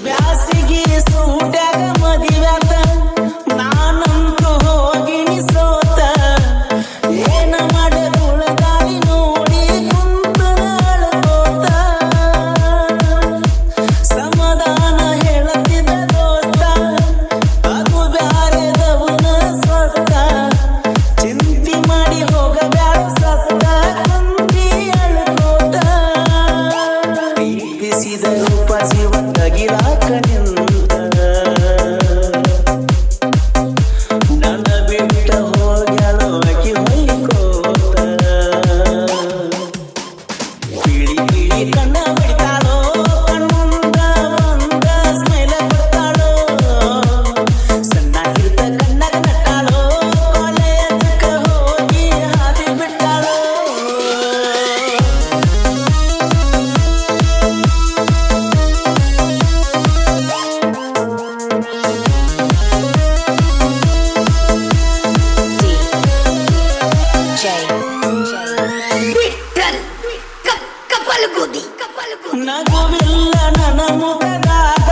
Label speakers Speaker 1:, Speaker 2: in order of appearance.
Speaker 1: ಬ್ಯಾಸಿಗೆ ಸೂಟ್ಯಾಗ ಮದಿವ್ಯಾತ ನಾನಂತೂ ಹೋಗಿನಿ ಸೋತ ಏನ ಮಾಡೆ ತುಳದಾಳಿ ನೋಡಿ ಕುಂತನ ಅಳ್ಕೋತ ಸಮಾಧಾನ ಹೇಳತಿದ್ದ ದೋಸ್ತ ಅದು ಬ್ಯಾರೆದವನ ಸ್ವತ್ತ ಚಿಂತಿ ಮಾಡಿ ಹೋಗಬ್ಯಾಡ ಸತ್ತ ಕುಂತಿ ಅಳ್ಕೋತ ಬಿಸಿದ ರೂಪ ಜೀವಂತಗಿರಾಕ ನಿಂತ ನನ್ನ ಬಿಟ್ಟ ಹೋಗ್ಯಾಳು ಆಕಿ ಹೊಯ್ಕೋತ ಪೀಳಿ ಪೀಳಿ ಕಣ್ಣ ಬಿಡ್ತಾಳೋ ಕಣ್ಮುಂದ ಬಂದ ಸ್ಮೈಲ ಕೊಡ್ತಾಳೋ ಸಣ್ಣಾಗಿರ್ತ ಕಣ್ಣಾಗ ನಟ್ಟಾಳೋ ಕಾಲೇಜಕ್ಕ ಹೋಗಿ ಹಾದಿ ಬಿಟ್ಟಾಳೋ ನಗುವಿಲ್ಲ ನನ್ನ ಮುಖದಾಗ